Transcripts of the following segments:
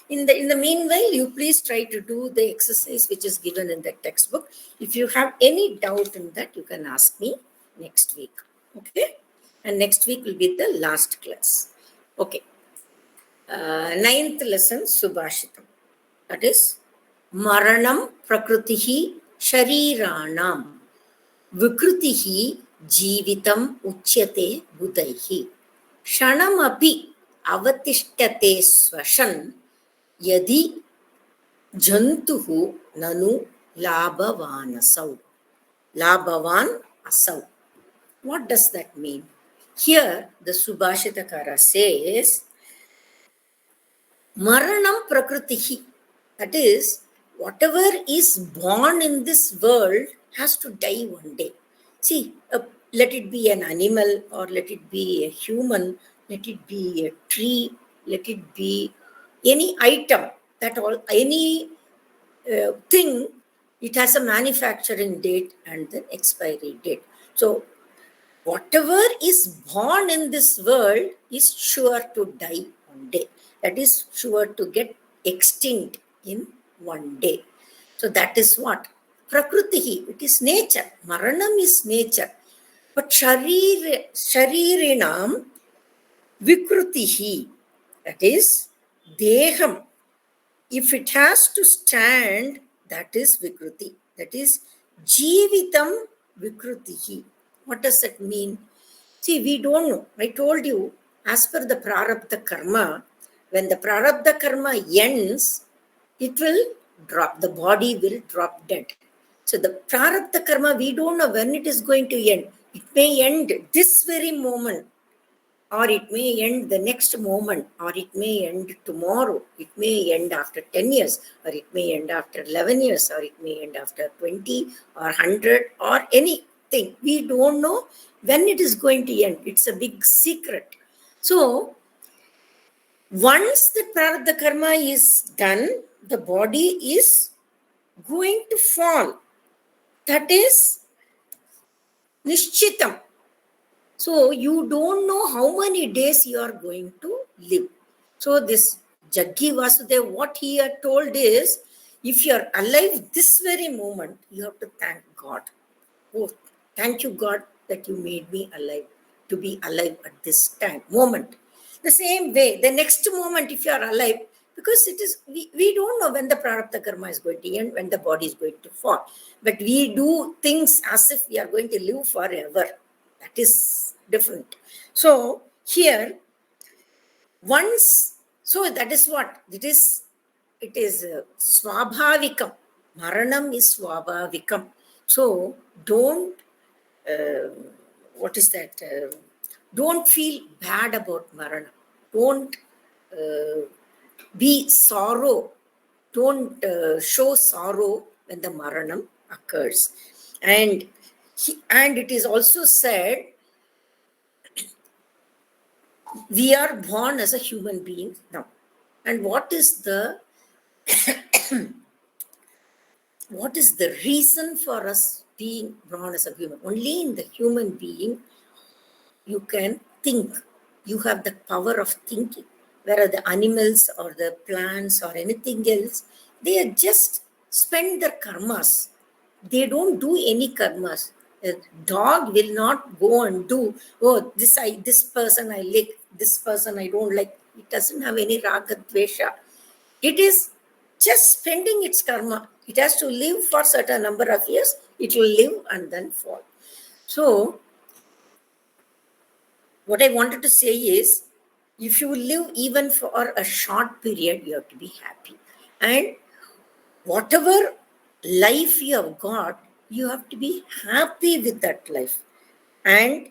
In the meanwhile, you please try to do the exercise which is given in the textbook. If you have any doubt in that, you can ask me next week. Okay? And next week will be the last class. Okay. Ninth lesson, Subhashitham. That is, Maranam Prakritihi Shariranam Vikritihi Jivitam Uchyate Budaihi Shanamapi Avatishtate Swashan Yadi Jantuhu Nanu Labhavanasau. Labhavan Asau. What does that mean? Here, the Subhashitakara says, Maranam Prakritihi. That is, whatever is born in this world has to die one day. See, let it be an animal, or let it be a human, let it be a tree, let it be any item, that all, any thing, it has a manufacturing date and the expiry date. So, whatever is born in this world is sure to die one day. That is sure to get extinct in one day. So that is what? Prakritihi, it is nature. Maranam is nature. But sharirinam vikrutihi, that is deham. If it has to stand, that is vikruti. That is jivitam vikrutihi. What does that mean? See, we don't know. I told you, as per the prarabdha karma, when the prarabdha karma ends, it will drop. The body will drop dead. So the prarabdha karma, we don't know when it is going to end. It may end this very moment, or it may end the next moment, or it may end tomorrow. It may end after 10 years, or it may end after 11 years, or it may end after 20 or 100 or anything. We don't know when it is going to end. It's a big secret. So, once the prarabdha karma is done, the body is going to fall. That is nishchitam. So, you don't know how many days you are going to live. So, this Jaggi Vasudev, what he had told is, if you are alive this very moment, you have to thank God. Oh, thank you, God, that you made me alive, to be alive at this time, moment. The same way, the next moment, if you are alive, because it is, we don't know when the prarabdha karma is going to end, when the body is going to fall. But we do things as if we are going to live forever. That is different. So, here, once, so that is what? It is swabhavikam. Maranam is swabhavikam. So, don't, what is that? Don't feel bad about Marana. Don't be sorrow. Don't show sorrow when the Maranam occurs. And it is also said, we are born as a human being now. And what is the reason for us being born as a human? Only in the human being you can think. You have the power of thinking. Whereas the animals or the plants or anything else, they are just spend their karmas. They don't do any karmas. A dog will not go and do, oh, this person I like, this person I don't like. It doesn't have any raga dvesha. It is just spending its karma. It has to live for a certain number of years. It will live and then fall. So, what I wanted to say is, if you live even for a short period, you have to be happy. And whatever life you have got, you have to be happy with that life. And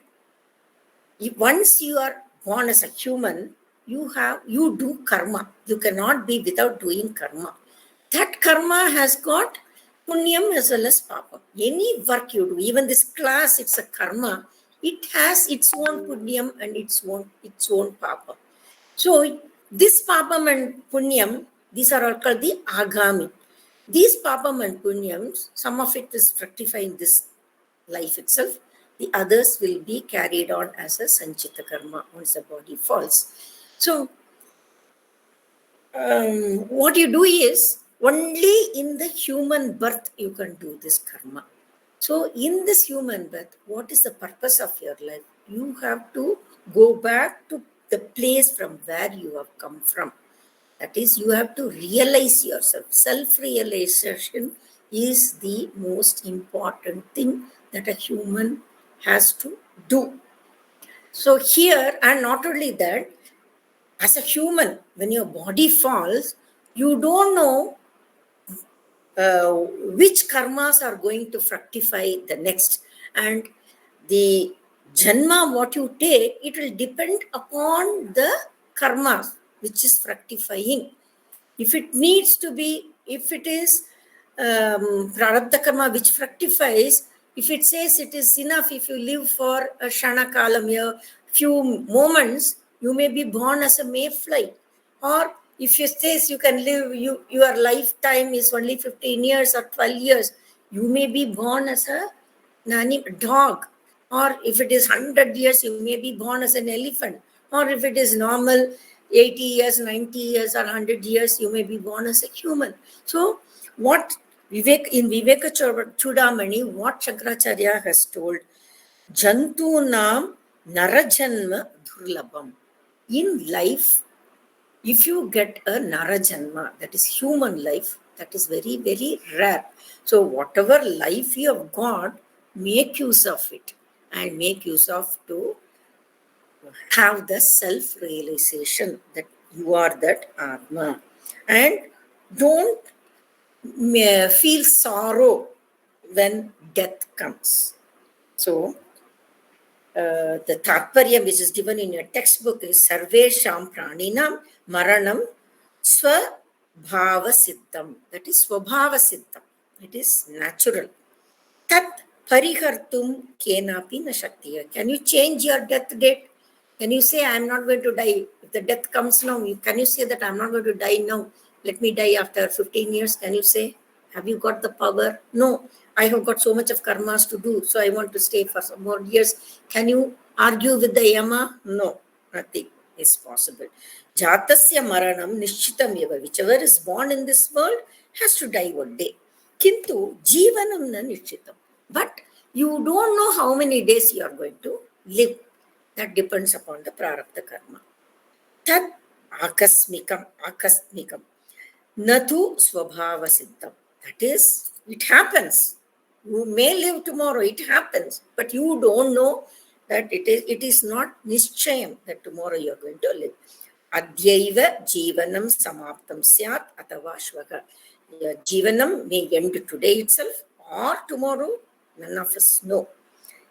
once you are born as a human, you do karma. You cannot be without doing karma. That karma has got punyam as well as papa. Any work you do, even this class, it's a karma. It has its own punyam and its own papa. So this papam and punyam, these are all called the agami. These papam and punyams, some of it is fructifying this life itself. The others will be carried on as a sanchita karma once the body falls. So what you do is only in the human birth you can do this karma. So in this human birth, what is the purpose of your life? You have to go back to the place from where you have come from. That is, you have to realize yourself. Self-realization is the most important thing that a human has to do. So here, and not only that, as a human, when your body falls, you don't know which karmas are going to fructify the next. And the janma, what you take, it will depend upon the karma which is fructifying. If it needs to be, if it is prarabdha karma which fructifies, if it says it is enough, if you live for a shana kalam, a few moments, you may be born as a mayfly. Or if it says you can live, your lifetime is only 15 years or 12 years, you may be born as a dog. Or if it is 100 years, you may be born as an elephant. Or if it is normal, 80 years, 90 years, or 100 years, you may be born as a human. So, what in Viveka Chudamani, what Shankaracharya has told, Jantunam Narajanma Durlabham. In life, if you get a Narajanma, that is human life, that is very, very rare. So, whatever life you have got, make use of it and make use of to have the self-realization that you are that Atma. And don't feel sorrow when death comes. So, the Tatparya which is given in your textbook is Sarvesham Praninam Maranam Swabhava Siddham. That is Swabhava Siddham. It is natural. Tat Parihartum Kenapi na Shaktiya. Can you change your death date? Can you say, I am not going to die? If the death comes now, can you say that I am not going to die now? Let me die after 15 years. Can you say? Have you got the power? No. I have got so much of karmas to do, so I want to stay for some more years. Can you argue with the Yama? No. Nothing is possible. Jatasya Maranam Nishchitam Eva. Whichever is born in this world has to die one day. Kintu Jivanam na Nishchitam. But you don't know how many days you are going to live. That depends upon the prarabdha karma. Tad akasmikam. Natu swabhava siddham. That is, it happens. You may live tomorrow, it happens. But you don't know that it is not nischayam that tomorrow you are going to live. Adyaiva jivanam samaptam syat atava shvaga. Jivanam may end today itself or tomorrow. None of us know.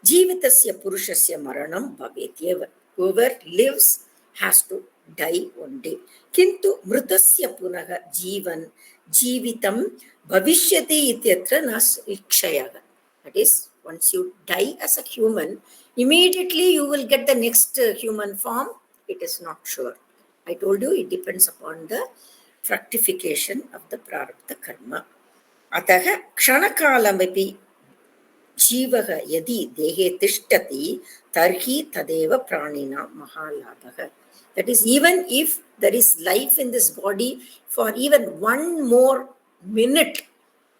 Jivitasya purushasya maranam bhavetyeva. Whoever lives has to die one day. Kintu mrutasya punaha jivitam bhavishyati ityatra nas ikshayaga. That is, once you die as a human, immediately you will get the next human form. It is not sure. I told you it depends upon the fructification of the prarabdha karma. Ataha kshanakalamepi Jivaha yadi dehe tishtati tarhi tadeva pranina mahalabhaha. That is, even if there is life in this body for even one more minute,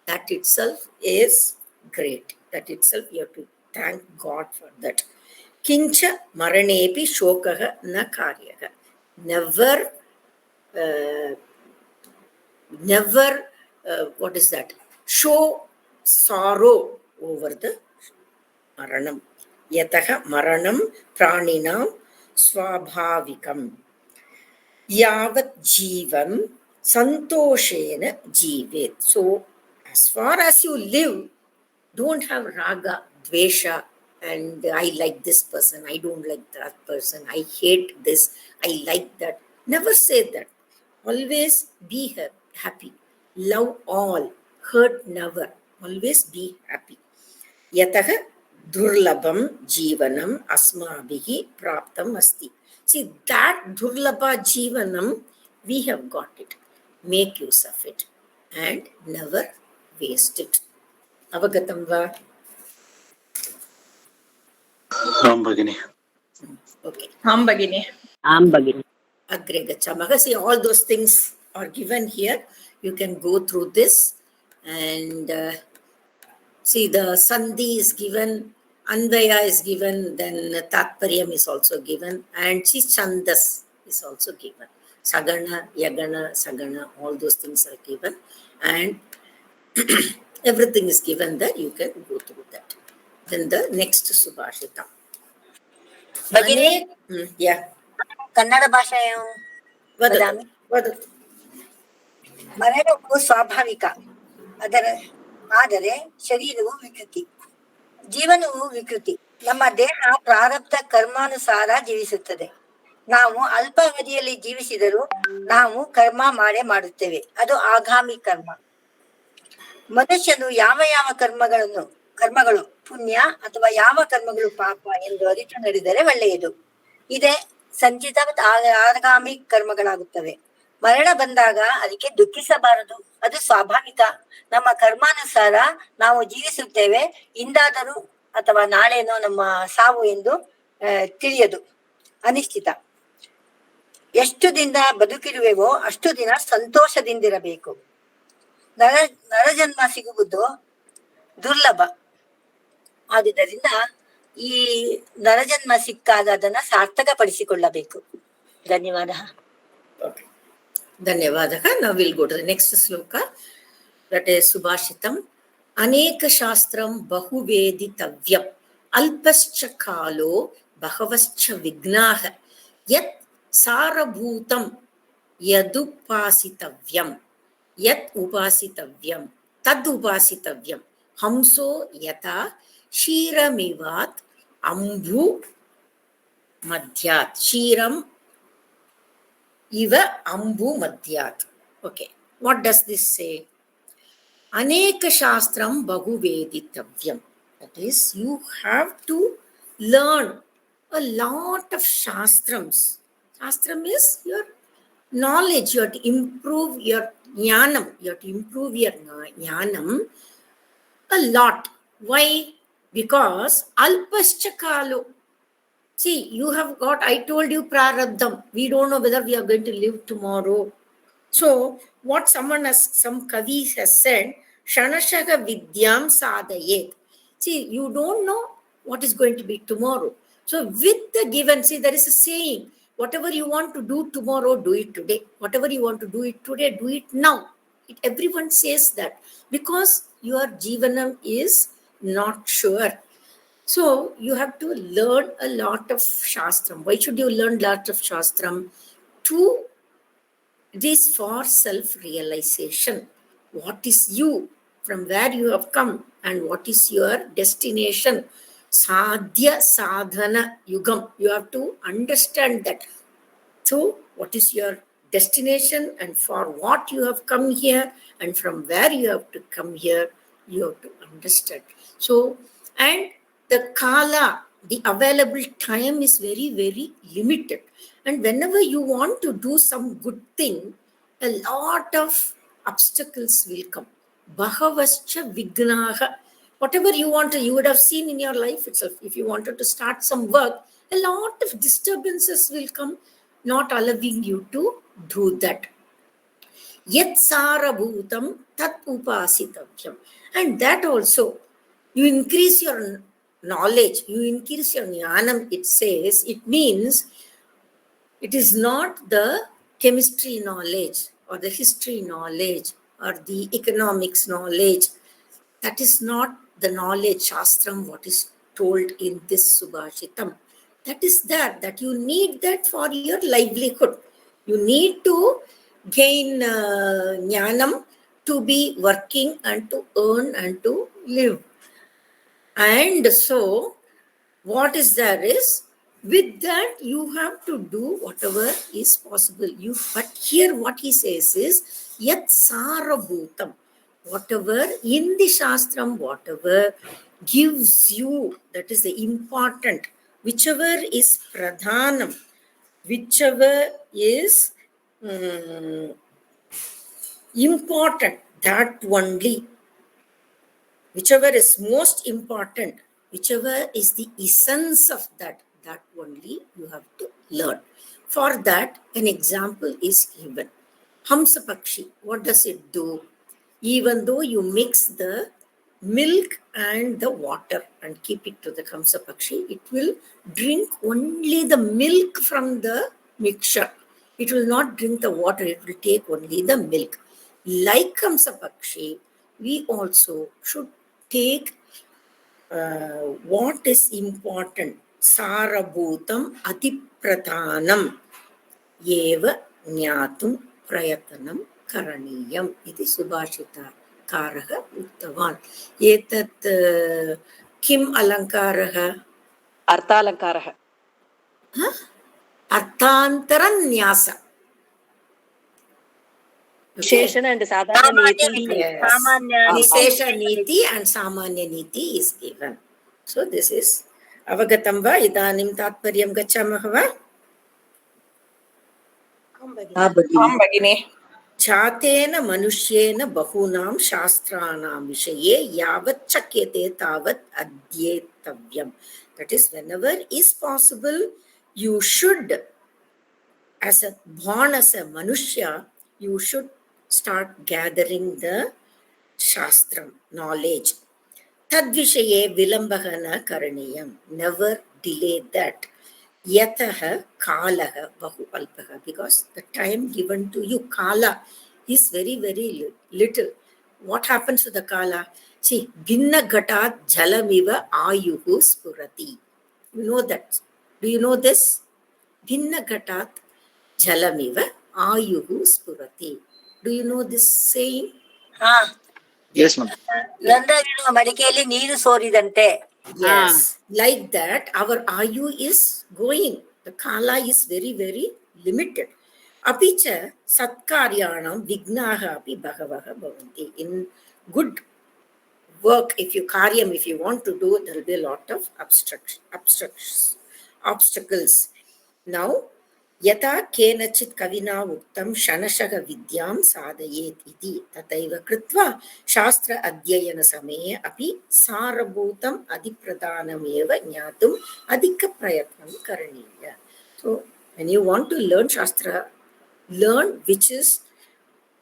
that itself is great. That itself you have to thank God for that. Kincha maranepi shokaha na karyaha. Never, what is that? Show sorrow over the maranam. Yataha maranam praninam swabhavikam. Yavat jivam santoshena jivet. So, as far as you live, don't have raga, dvesha, and I like this person, I don't like that person, I hate this, I like that. Never say that. Always be happy. Love all. Hurt never. Always be happy. Yataha durlabham jivanam asmabhihi praptam asti. See, that durlabha jivanam, we have got it. Make use of it and never waste it. Avagatam va? Bhagini. Okay. Bhagini. Bhagini. Agre gachamah. See, all those things are given here. You can go through this and see the Sandhi is given, Anvaya is given, then Tatparyam is also given, and Chandas is also given. Sagana, Yagana, Sagana, all those things are given, and everything is given there. You can go through that. Then the next Subhashitham. भगिनी Yeah. Kannada भाषायां वदामि वदतु. ಮರಣವು ಸ್ವಾಭಾವಿಕ ಆದರೆ ಶರೀರವು ವಿಕೃತಿ, ಜೀವನವು ವಿಕೃತಿ. ನಮ್ಮ ದೇಹ ಪ್ರಾರಬ್ಧ ಕರ್ಮಾನುಸಾರ ಜೀವಿಸುತ್ತದೆ. ನಾವು ಅಲ್ಪ ಅವಧಿಯಲ್ಲಿ ಜೀವಿಸಿದರೂ ನಾವು ಕರ್ಮ ಮಾಡೇ ಮಾಡುತ್ತೇವೆ, ಅದು ಆಗಾಮಿ ಕರ್ಮ. ಮನುಷ್ಯನು ಯಾವ ಯಾವ ಕರ್ಮಗಳು ಪುಣ್ಯ ಅಥವಾ ಯಾವ ಕರ್ಮಗಳು ಪಾಪ ಎಂದು ಅರಿತು ನಡೆದರೆ ಒಳ್ಳೆಯದು. ಇದೇ ಸಂಚಿತ ಆಗಾಮಿ ಕರ್ಮಗಳಾಗುತ್ತವೆ. ಮರಣ ಬಂದಾಗ ಅದಕ್ಕೆ ದುಃಖಿಸಬಾರದು, ಅದು ಸ್ವಾಭಾವಿಕ. ನಮ್ಮ ಕರ್ಮಾನುಸಾರ ನಾವು ಜೀವಿಸುತ್ತೇವೆ. ಇಂದಾದರೂ ಅಥವಾ ನಾಳೆನೋ ನಮ್ಮ ಸಾವು ಎಂದು ತಿಳಿಯದು, ಅನಿಶ್ಚಿತ. ಎಷ್ಟು ದಿನ ಬದುಕಿರುವೆವೋ ಅಷ್ಟು ದಿನ ಸಂತೋಷದಿಂದಿರಬೇಕು. ನರಜನ್ಮ ಸಿಗುವುದು ದುರ್ಲಭ. ಆದುದರಿಂದ ಈ ನರಜನ್ಮ ಸಿಕ್ಕಾಗ ಅದನ್ನ ಸಾರ್ಥಕಪಡಿಸಿಕೊಳ್ಳಬೇಕು. ಧನ್ಯವಾದ. Okay. Dhanyavadaha. Now we'll go to the next sloka. That is Subhashitham. Aneka Shastram Bahuvedittavyam Alpascha Kalo Bahavascha Vignaha Yat Sarabhutam Yadupasitavyam Yat Upasitavyam Tad Upasitavyam Hamso Yata Shiramivat Ambhu Madhyat Shiram Iva Ambu Madhyat. Okay. What does this say? Aneka Shastram Bahuvedittavyam. That is, you have to learn a lot of Shastrams. Shastram is your knowledge. You have to improve your jnanam. You have to improve your jnanam a lot. Why? Because Alpascha Kalo. See, you have got, I told you, prarabdham. We don't know whether we are going to live tomorrow. So, what some Kavi has said, Shanashaga Vidyam Sadayet. See, you don't know what is going to be tomorrow. So, with the given, see, there is a saying, whatever you want to do tomorrow, do it today. Whatever you want to do it today, do it now. Everyone says that because your Jivanam is not sure. So, you have to learn a lot of Shastram. Why should you learn a lot of Shastram? It is for self-realization. What is you? From where you have come? And what is your destination? Sadhya Sadhana Yugam. You have to understand that. So, what is your destination and for what you have come here and from where you have to come here, you have to understand. So, and the Kala, the available time is very, very limited. And whenever you want to do some good thing, a lot of obstacles will come. Bahavascha Vignaha. Whatever you want to, you would have seen in your life itself. If you wanted to start some work, a lot of disturbances will come, not allowing you to do that. Yat sarabhutam tat upasitavyam. And that also, you increase your knowledge, you increase your jnanam, it says. It means it is not the chemistry knowledge or the history knowledge or the economics knowledge. That is not the knowledge, Shastram, what is told in this Subhashitham. That is that you need that for your livelihood. You need to gain jnanam to be working and to earn and to live. And so, what is there is, with that, you have to do whatever is possible. But here what he says is, Yat Sarabhutam. Whatever in the Shastram, whatever gives you, that is the important, whichever is pradhanam, whichever is important, that only, whichever is most important, whichever is the essence of that only you have to learn. For that, an example is given. Hamsapakshi, what does it do? Even though you mix the milk and the water and keep it to the Hamsapakshi, it will drink only the milk from the mixture. It will not drink the water, it will take only the milk. Like Hamsapakshi, we also should take what is important. Sarabhutam Adipradhanam Eva Nyatum Prayatanam Karaniyam. Iti Subhashita Karaha Uttavan. Etat Kim Alankaraha? Arthalankaraha. Arthantaran Nyasa. Sheshana and Sadhana Niti. Vishesha Niti and Samanya Niti is given. So this is Avagatam va idanim tatparyam gachamah va? Bhagini. Chatena manusyena bahunam shastranam vishaye yavat chakyate tavat adyetavyam. That is, whenever is possible, you should, as a born as a manushya, you should start gathering the shastram, knowledge. Tadvishaye vilambhana karaniyam. Never delay that. Yataha kalaha bahu alpaha. Because the time given to you, kala, is very, very little. What happens to the kala? See, bhinna ghatat jalamiva ayuhu spurati. You know that. Do you know this? Bhinna ghatat jalamiva ayuhu spurati. Do you know this saying? Yes, ma'am. Nandaviduva madikeli neeru soridante. Yes, like that, our ayu is going. The kala is very, very limited. Apicha satkaryanam vignaha api bhagavaha bhavanti. In good work, if you want to do, there will be a lot of obstacles. Now, yata kenachit kavina uktam shanashaga vidyam sadayet iti tataiva kritva shastra adhyayana samaye api sarabhutam adipradhanam eva jnatum adhika prayatnam karaniya. So when you want to learn shastra, learn which is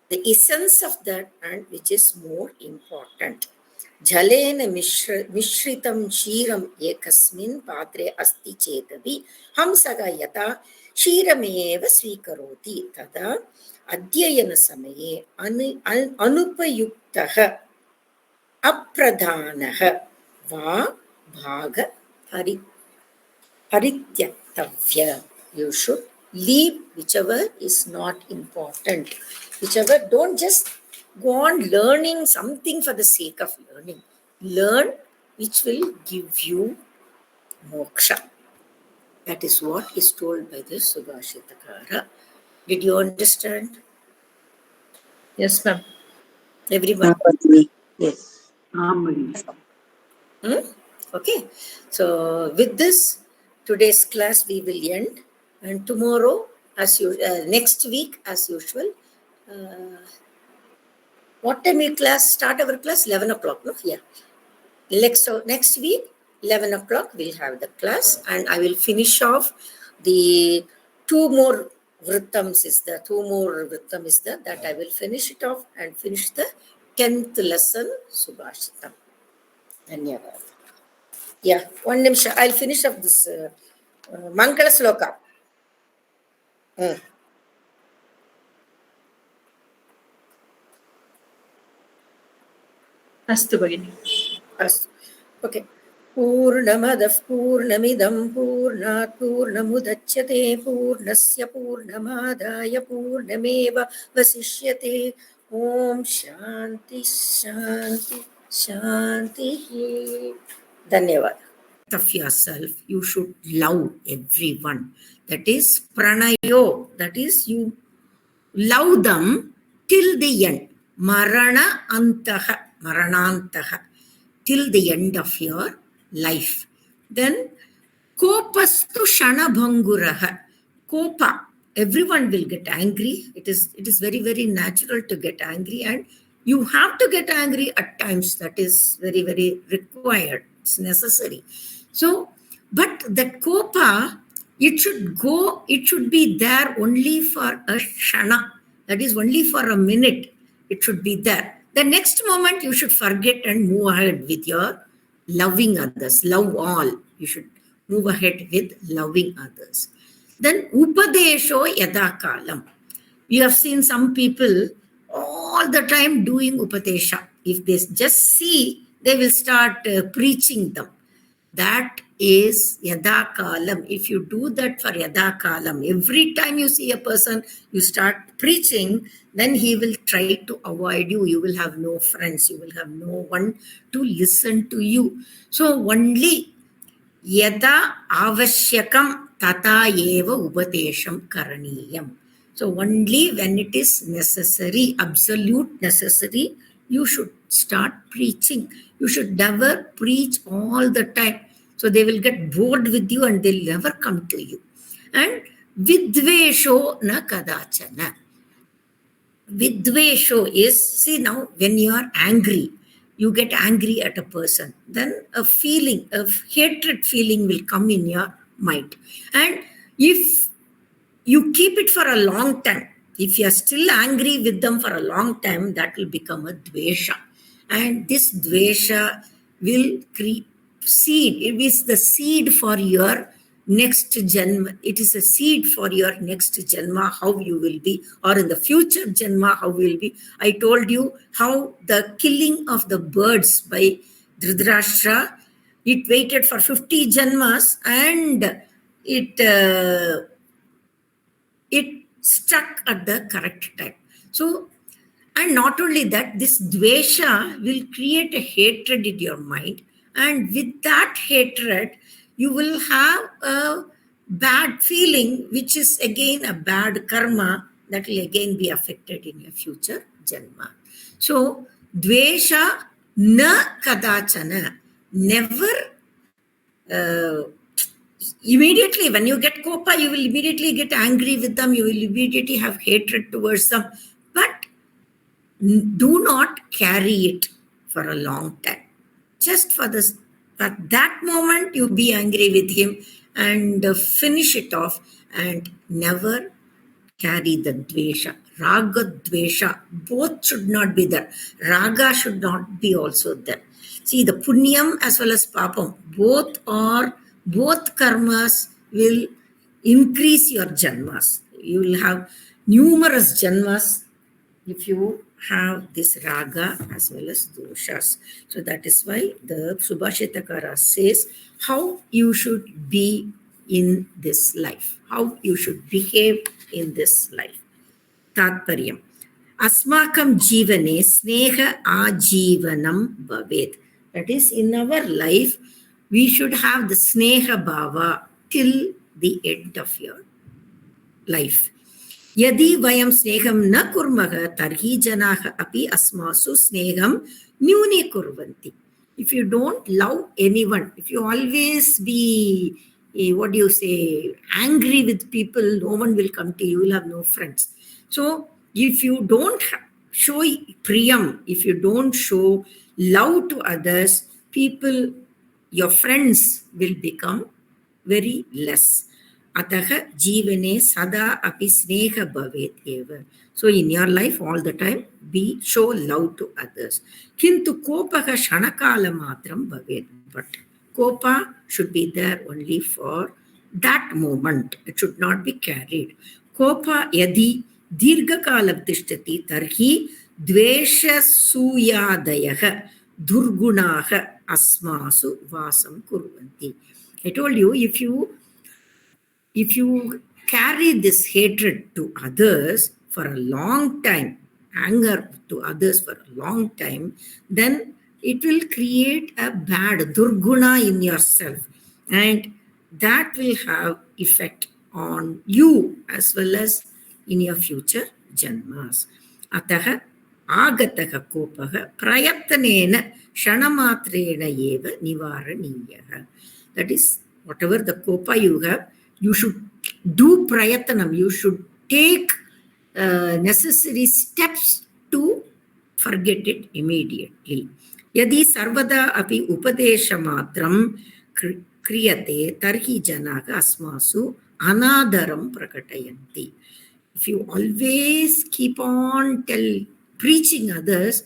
the essence of that and which is more important. Jalena mishritam shiram ekasmin patre asti chetavi hamsaga yata shirameva svikaroti tada adhyayana samaye anupayuktaha apradhanaha va bhaga parityaktavya. You should leave whichever is not important. Whichever, don't just go on learning something for the sake of learning. Learn which will give you moksha. That is what is told by the Subhashitakara. Did you understand? Yes, ma'am. Everyone? Yes. Okay. So with this, today's class we will end. And tomorrow, next week, as usual, what time we start our class? 11 o'clock, no? Yeah. Next week, 11 o'clock, we'll have the class. And I will finish off the two more vrittams that I will finish it off and finish the 10th lesson, Subhashitham. Dhanyavad. Yeah, one nimsha. I'll finish up this Mangala Sloka. Astu Bhagini. Okay. Purnamadah Purnamidam Purnat Purnamudachyate Purnasya Purnamadaya Purnameva Vasishyate. Om Shanti Shanti Shanti. Dhanyavad. Of yourself, you should love everyone. That is pranayo. That is, you love them till the end. Maranantaha, till the end of your life. Then kopastu shanabhanguraha. Kopa, everyone will get angry. It is very, very natural to get angry, and you have to get angry at times. That is very, very required. It's necessary. So, but that kopa, it should be there only for a shana. That is only for a minute. It should be there. The next moment you should forget and move ahead with your loving others. Love all. You should move ahead with loving others. Then upadesho yadakalam. We have seen some people all the time doing upadesha. If they just see, they will start preaching them. That is yadakalam. If you do that for yadakalam, every time you see a person, you start preaching, then he will try to avoid you. You will have no friends. You will have no one to listen to you. So only yada avashyakam tata eva upadesham karaniyam. So only when it is necessary, absolute necessary, you should start preaching. You should never preach all the time. So they will get bored with you and they'll never come to you. And vidvesho na kadachana. Vidvesho is, see now, when you are angry, you get angry at a person, then a feeling of hatred feeling will come in your mind. And if you keep it for a long time, if you are still angry with them for a long time, that will become a dvesha. And this dvesha will create seed. It is the seed for your next janma. It is a seed for your next janma, how you will be, or in the future janma, how you will be. I told you how the killing of the birds by Dhritarashtra, it waited for 50 janmas and it struck at the correct time. So, and not only that, this dvesha will create a hatred in your mind. And with that hatred, you will have a bad feeling, which is again a bad karma that will again be affected in your future janma. So, dvesha na kadachana, never immediately, when you get kopa, you will immediately get angry with them. You will immediately have hatred towards them. But do not carry it for a long time. Just for this, at that moment, you be angry with him and finish it off and never carry the dvesha. Raga, dvesha, both should not be there. Raga should not be also there. See, the punyam as well as papam, both karmas will increase your janmas. You will have numerous janmas if you have this raga as well as doshas. So that is why the Subhashitakara says how you should be in this life, how you should behave in this life. Tatparyam. Asmakam jivane sneha ajivanam bhavet. That is, in our life, we should have the sneha bhava till the end of your life. Yadi vayam sneham na kurmaha tarhi janaha api asmasu sneham nyuni kurvanti. If you don't love anyone, if you always be, angry with people, no one will come to you, you will have no friends. So, if you don't show priyam, if you don't show love to others, people, your friends will become very less. Ataha jivane sada api sneha bhavet eva. So in your life all the time, show love to others. Kintu kopaha shanakala matram bhavet. But kopa should be there only for that moment. It should not be carried. Kopa yadi dirghakalam tishtati tarhi dvesha suyadayaha durgunaha asmasu vasam kurvanti. I told you, if you carry this hatred to others for a long time, anger to others for a long time, then it will create a bad durguna in yourself. And that will have effect on you as well as in your future janmas. Ataha agataha kopaha prayatnena shanamatrena eva nivaraniyaha. That is, whatever the kopa you have, you should do prayatanam. You should take necessary steps to forget it immediately. Yadi sarvada api upadesha matram kriyate tarhi janaga asmasu anadaram prakatayanti. If you always keep on preaching others,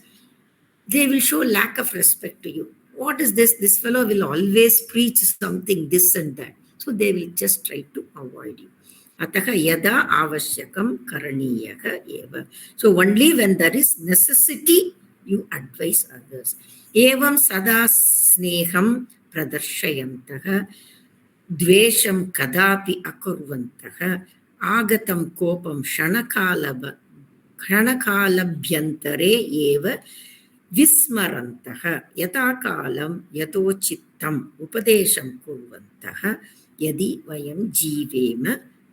they will show lack of respect to you. What is this? This fellow will always preach something, this and that. So they will just try to avoid you. Ataha yada avashyakam karaniyaha eva. So only when there is necessity, you advise others. Evam sada sneham pradarshayantah द्वेषं कदापि अकुर्वन्तः आगतं कोपं क्षणकालभ्यन्तरे एव विस्मरन्तः यथा कालं यथोचित्तम् उपदेशं कुर्वन्तः यदि वयं जीवेम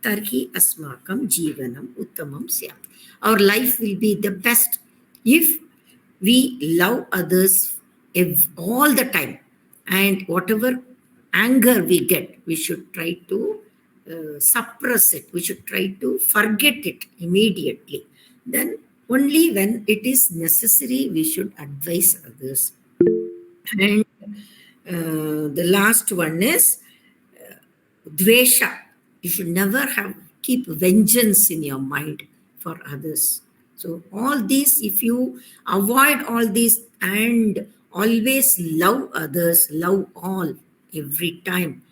तर्हि अस्माकं जीवनम् उत्तमं स्यात्. Our life will be the best if we love others all the time, and whatever anger we get, we should try to suppress it. We should try to forget it immediately. Then only when it is necessary, we should advise others. And the last one is dvesha. You should never keep vengeance in your mind for others. So all these, if you avoid all these and always love others, love all every time,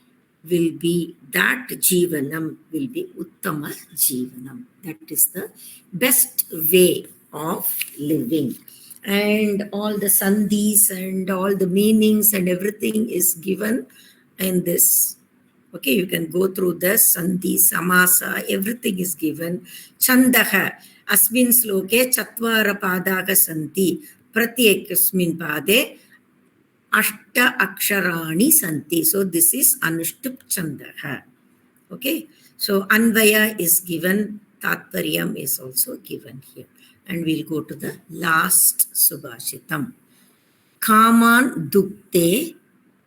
will be that jivanam, will be uttama jivanam. That is the best way of living. And all the sandhis and all the meanings and everything is given in this. Okay, you can go through the sandhi, samasa, everything is given. Chandaha, asmin sloke chatvara padaga santi, pratyekasmin pade ashta aksharani santi. So this is anushtup chandaha. Okay, so anvaya is given, tatparyam is also given here. And we'll go to the last Subhashitham. Kaman dukte.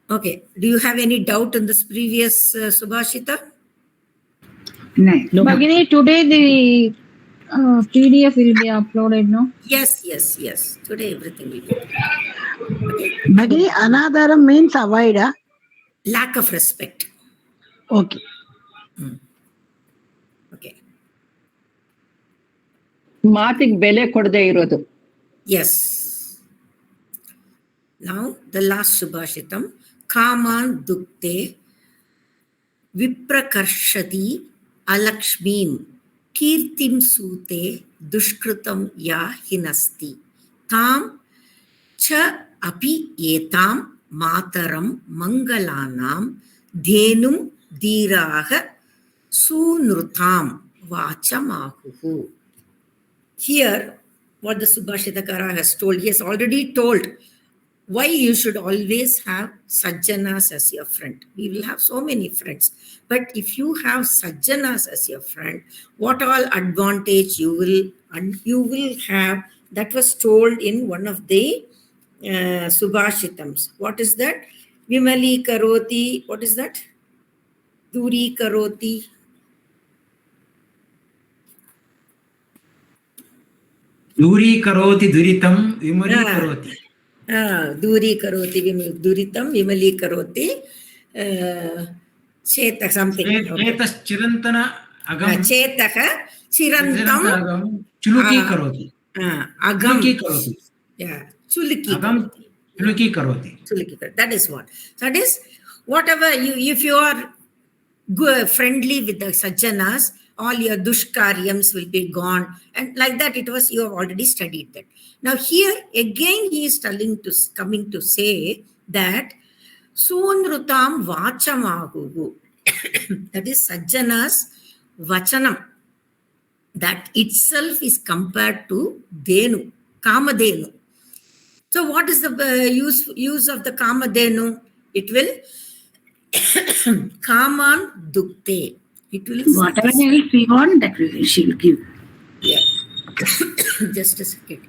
Okay, do you have any doubt in this previous Subhashita? No. Bhagini, today the PDF will be uploaded, no? Yes. Today everything will be there. Okay. Bhagini, anadaram means avoid. Lack of respect. Okay. Okay. ಮಾತಿಗೆ ಬೆಲೆ ಕೊಡದೇ ಇರೋದು. Yes. Now the last Subhashitam. Kaman dukte viprakarshati alakshmim kirtim sute dushkritam ya hinasti tam cha api etam mataram mangalanam dhenum dhiraha sunrutam vachamahuhu. Here, what the Subhashitakara has told, he has already told why you should always have sajjanas as your friend. We will have so many friends. But if you have sajjanas as your friend, what all advantage you will have, that was told in one of the Subhashitams. What is that? Vimali karoti. What is that? Duri karoti. Duri karoti duritam vimali karoti. Duri karoti duritam vimali karoti. Cheta something. Chetas chirantana agam. Chetaha chirantam Agam chuluki karoti. agam. Chuluki karoti. Yeah, chuluki Agam karoti. chuluki karoti. Chuluki karoti. That is what. That is whatever if you are friendly with the sajjanas, all your dushkaryams will be gone. And like that it was, you have already studied that. Now here again he is coming to say that sunrutam vachamahuhu. That is sajjanas vachanam. That itself is compared to dhenu, kamadhenu. So what is the use of the kamadhenu? It will kaman dukte. It will Whatever else we want, that she will give. Yeah. Just a second.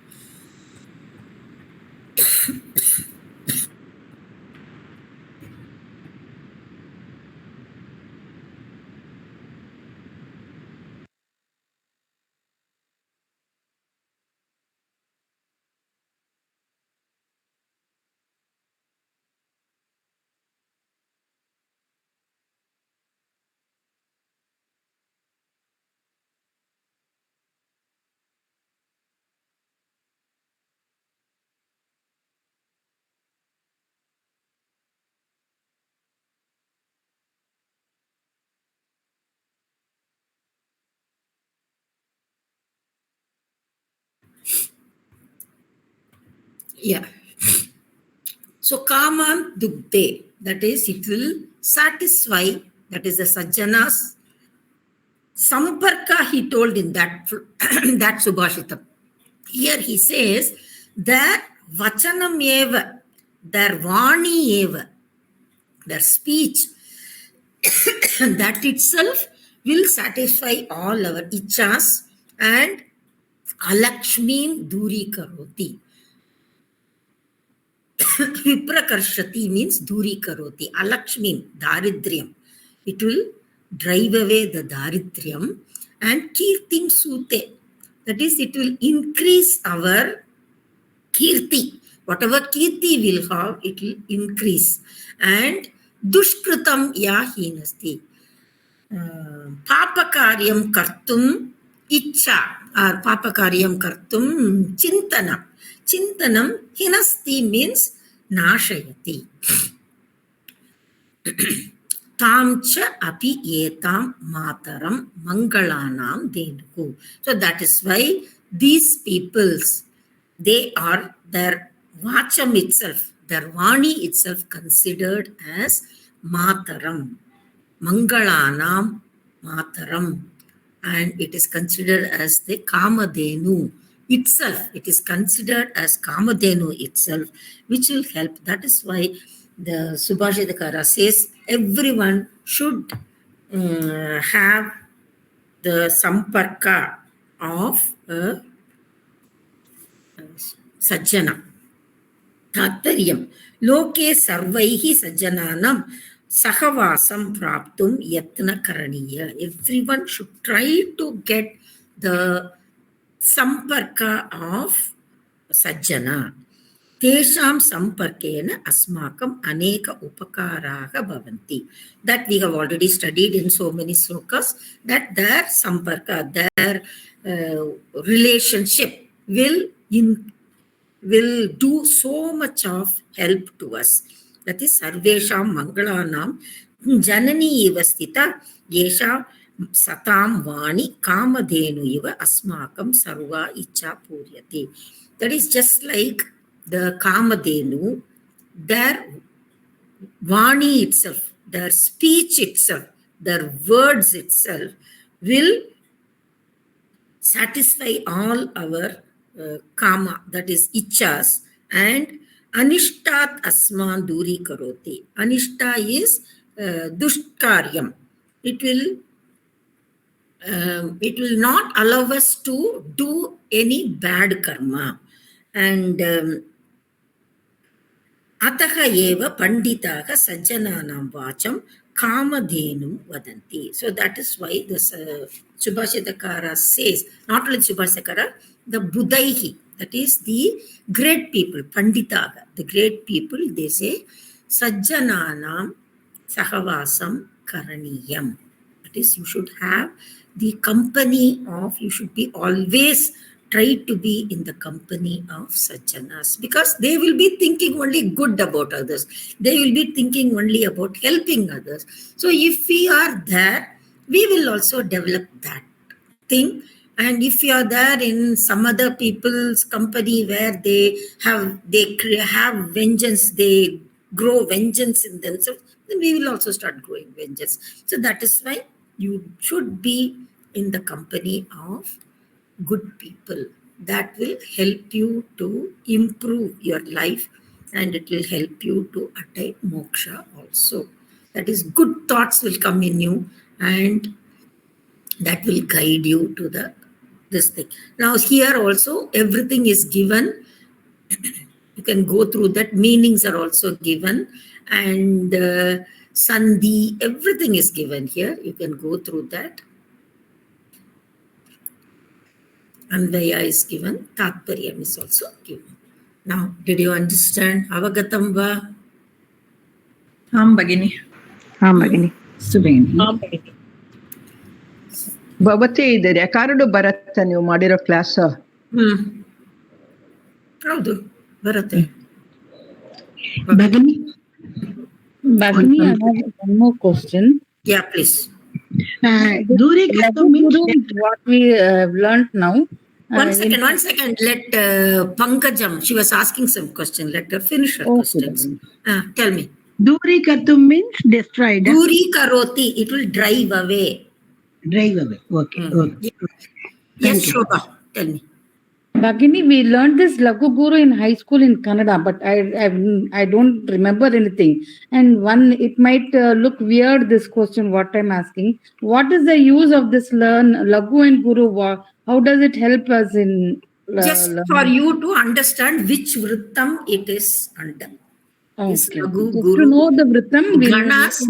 Yeah. So Kaman Dugde, that is, it will satisfy, that is the Sajjanas. Samparka, he told in that, that Subhashitham. Here he says, their Vachanam eva, their Vani eva, their speech, that itself will satisfy all our ichas, and Alakshmin Duri Karoti. Viprakarshati means Duri Karoti. Alakshmin, Daridryam. It will drive away the Daridryam. And Kirtim Sute. That is, it will increase our Kirti. Whatever Kirti will have, it will increase. And Dushkritam Yahinasti. Papakaryam Kartum Icha. Or Papakaryam Kartum Chintanam. Chintanam Hinasti means Nashayati. Tamcha api etam mataram mangalanam denuku. So that is why these peoples, they are their vacham itself, their vani itself considered as mataram, mangalanam mataram, and it is considered as the Kamadhenu itself. It is considered as Kamadhenu itself, which will help. That is why the Subhashithakara says everyone should have the samparka of a sajjana. Tatparyam. Loke sarvaihi sajjananam sahavasam praptum yatna karaniya. Everyone should try to get the samparka of sajjana. Tesham samparkena asmakam aneka upakaraha bhavanti. That we have already studied in so many slokas, that their samparka, their relationship will do so much of help to us. That is, sarvesham mangalanam janani ivastita yesha satam vani kamadhenu iva asmakam sarva icha puryati. That is just like the Kamadhenu, their vani itself, their speech itself, their words itself will satisfy all our kama, that is ichas, and anishtat asman duri karoti. Anishta is dushkaryam. It will not allow us to do any bad karma. And Ataha eva panditaha sajjananam vacham kamadhenum vadanti. So that is why this Subhashitakara says, not only Subhashitakara, the Buddhaihi, that is the great people, panditaha, the great people, they say, sajjananam sahavasam karaniyam. That is, you should have the company of, you should be always try to be in the company of sajjanas, because they will be thinking only good about others. They will be thinking only about helping others. So if we are there, we will also develop that thing. And if you are there in some other people's company where they have vengeance, they grow vengeance in themselves, then we will also start growing vengeance. So that is why you should be in the company of good people. That will help you to improve your life, and it will help you to attain moksha also. That is, good thoughts will come in you, and that will guide you to this thing. Now here also everything is given. You can go through that. Meanings are also given, and sandhi, everything is given here. You can go through that. Anvaya is given, Tatparyam is also given. Now, did you understand? Avagatam va? Bhagini. Bhagini. ಸುಬೇನಿ Bhagini. ಭವತಿ ಇದೆ record ಬರುತ್ತೆ ನೀವು ಮಾಡಿರೋ class. ಹೌದು, ಬರುತ್ತೆ. Bhagini. Bhagini, I have one more question. Yeah, please. Duri Kartum means What we have learnt now, One second. Let Pankajam, she was asking some question. Let her finish her questions. Tell me. Duri kartum means destroyed. Duri karoti, it will drive away. Drive away. Okay. Okay. Yes, you. Shobha, tell me. Bhagini, we learned this Lagu Guru in high school in Kannada, but I don't remember anything. And it might look weird, this question, what I'm asking. What is the use of this Lagu and Guru? How does it help us in... Just for you to understand which vrittam it is under. Is Okay. Lagu, Just Guru. to know the vrittam, Ganas,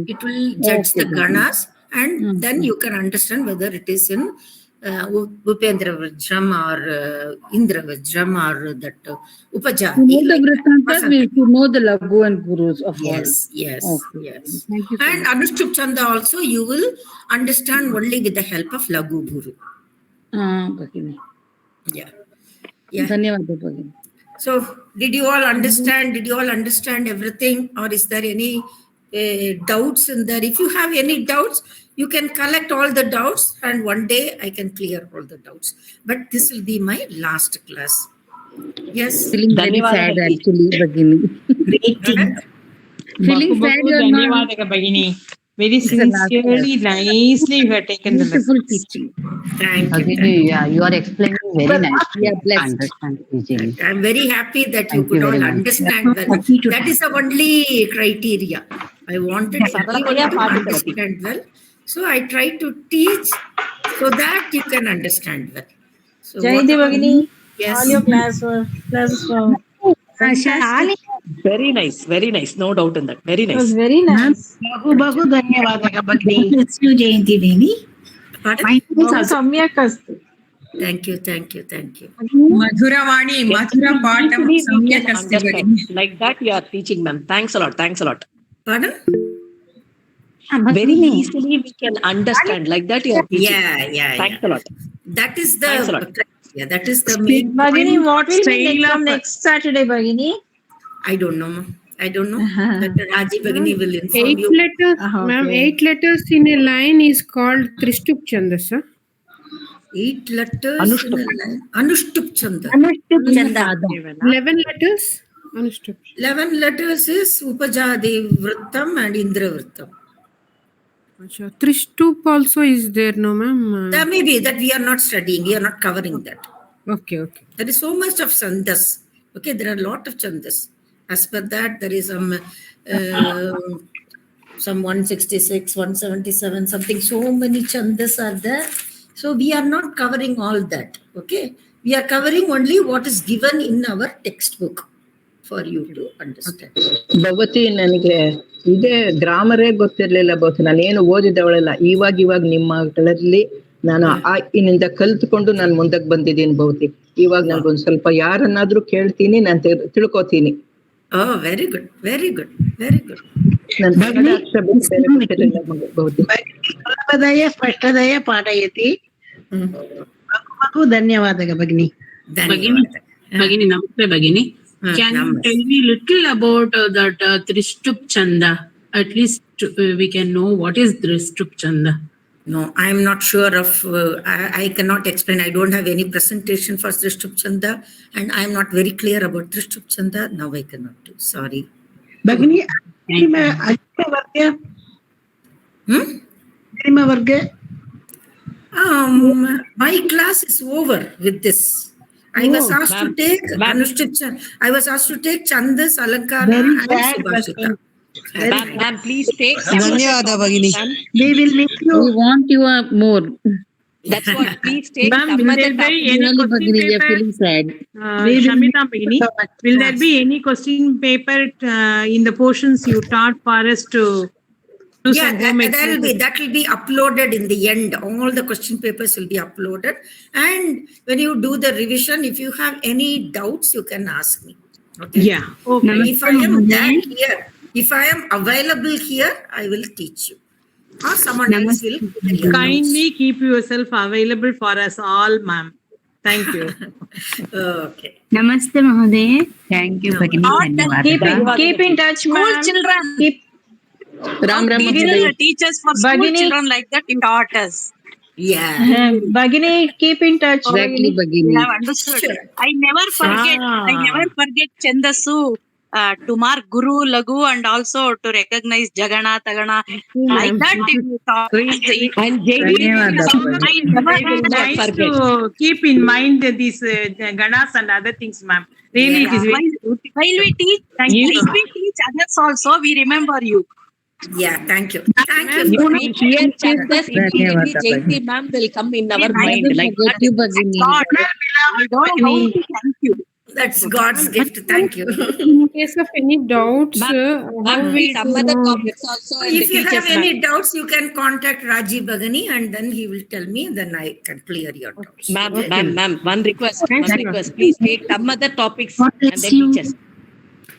it will judge the Ganas, and then you can understand whether it is in Upendra Vajram or Indra Vajram or that Upajati. To know the vrittantas, we should know the Lagu and Gurus of all. Yes. Thank you so And Anushtup Chanda also you will understand only with the help of Lagu Guru. Bhagini. Yeah. Dhanyawad, Bhagini. So, did you all understand? Did you all understand everything, or is there any doubts in there? If you have any doubts, you can collect all the doubts, and one day I can clear all the doubts. But this will be my last class. Yes. Feeling very sad actually, Bhagini. Feeling sad or not? Bhagini. Very sincerely, nicely you have taken the Beautiful lessons. teaching. Thank you. Yeah, you are explaining very nicely. Yeah, blessed. Understand easily. I'm very happy that you Thank could you all very much. understand well. That is the only criteria. I wanted everyone to understand well. So I try to teach so that you can understand well. So Jayanthi Bhagini, yes. all your classes were fantastic. Very nice. No doubt in that. Very It was nice. very nice. Bahu dhanyawadaga Bhagini. Bless you, Jayanthi Veni. Pardon? Samyak asti. Thank you. Madhuravani, Madhura Patam, Samyak Asti Bhagini. Like that you are teaching, ma'am. Thanks a lot. Pardon? Very easily we can understand. Like that you are teaching. Yeah. Thanks a lot. That is Thanks a lot. that is the main Bhagini, what will be Style exam of- next Saturday, Bhagini? I don't know. Dr. Raji Bhagini will inform 8 you. letters, ma'am, 8 letters in a line is called Trishtup Chandasa. 8 letters in a line. Anushtup Chanda. 11 letters? Anushtup. 11 letters is Upajadi Vrittam and Indra Vrittam. Acha. Trishtup also is there, no, ma'am? That may be that we are not studying. We are not covering that. Okay. There is so much of chandas. Okay, there are a lot of chandas. As per that, there is some 166, 177, something. So many chandas are there. So we are not covering all that. Okay, we are covering only what is given in our textbook for you to understand. Bhagavati ನನಗೆ ಇದೇ ಗ್ರಾಮರೇ ಗೊತ್ತಿರ್ಲಿಲ್ಲ ಬಹುತ್ ನಾನೇನು ಓದಿದವಳಲ್ಲ ಇವಾಗ ನಿಮ್ಮಗಳಲ್ಲಿ ನಾನು ಇನ್ನಿಂದ ಕಲ್ತ್ಕೊಂಡು ನಾನು ಮುಂದಕ್ಕೆ ಬಂದಿದ್ದೀನಿ ಬಹುತಿ ಇವಾಗ ನನ್ಗೊಂದ್ ಸ್ವಲ್ಪ ಯಾರನ್ನಾದ್ರೂ ಕೇಳ್ತೀನಿ ನಾನು ತಿಳ್ಕೊತೀನಿ. Oh, very good. ನಾನು ಕನ್ನಡ ಅಕ್ಷರ ಬೇರೆ ಗೊತ್ತಿರಲಿಲ್ಲ ಬಹುತಿ. ಸುಲಭದಯ ಸ್ಪಷ್ಟದಯ ಪಾಠಯತಿ. ಬಹು ಧನ್ಯವಾದಗ ಭಗಿನಿ. Bhagini, namaste Bhagini. Can you tell me little about that Trishtup Chanda? At least we can know what is Trishtup Chanda. No, I am not sure of, I cannot explain. I don't have any presentation for Trishtup Chanda and I am not very clear about Trishtup Chanda. Now I cannot do. Sorry. ಭಗಿನಿ ವರ್ಗ My class is over with this. I was asked to take Anushtup Chanda. I was asked to take Chandas, Alankara and Subhashitham. Ma'am, please take. ಧನ್ಯವಾದ ಭಗಿನಿ. We will meet you. We want you more. That's what. Please take. Ma'am, will there be any Really, question Bhagini, we are paper? feeling sad. Shamita Bhagini, will there be any question paper in the portions you taught for us to do some home exercises? That will be uploaded in the end. All the question papers will be uploaded. And when you do the revision, if you have any doubts, you can ask me. Okay? Yeah. Okay. If I am there here, if I am available here, I will teach you. Or someone else will. Kindly keep yourself available for us all, ma'am. Thank you. Okay. Namaste Mahodaya. Thank you Bhagini. Keep in touch, school children. Keep Ram teachers for school children like that taught us. Yeah. Bhagini, keep in touch. Exactly, Bhagini. Bhagini. You have understood. Sure. I never forget Chandasu to mark Guru, Lagu, and also to recognize Jagana, Tagana. Like that, you talk. And ಧನ್ಯವಾದ. I never Very had that. nice forget. to keep in mind these ganas and other things, ma'am. Really, it is very beautiful. While we teach, Thank you. if we teach others also, we remember you. Yeah, thank you. Thank you. You for will hear Chandas, immediately ಧನ್ಯವಾದ, Jayanthi ma'am will come in our I mind. Never Like forget you, Bhagini. God, I don't know how to thank you. That's God's gift. Thank you. In case of any doubts, Ma'am, how we some other topics also and If you have teachers any ma'am. doubts, you can contact Rajiv Bhagini and then he will tell me, then I can clear your doubts. Ma'am, one request. Thanks, One ma'am. request. Please take some other topics God and bless then you. teach us.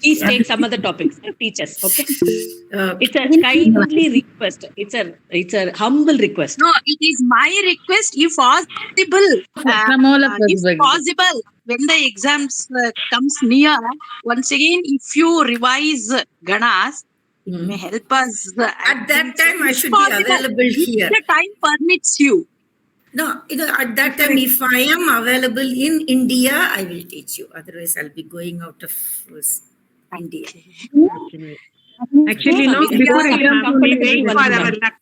Please take some other topics and teach us. Okay. Okay. It's a kindly request. It's a humble request. No, it is my request, if possible, From all of us, if Bhagini. possible, when the exams comes near, once again, if you revise Ganas, it may help us. At that time, I should be available here. The time permits you. No, at that time, if I am available in India, I will teach you. Otherwise, I'll be going out of India. Actually, no, we before are exam, we wait comfortable for only, our ma'am. luck.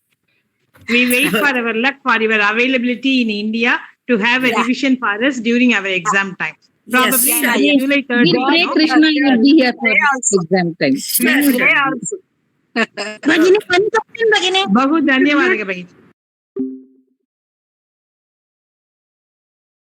We wait for our luck for your availability in India to have a revision for us during our exam time. Probably Yes, on yeah. July 3rd. We pray Krishna you will be here for They also. exam time. Sure, sure. They also. Bahu ಧನ್ಯವಾದಗಳು, Bhagini.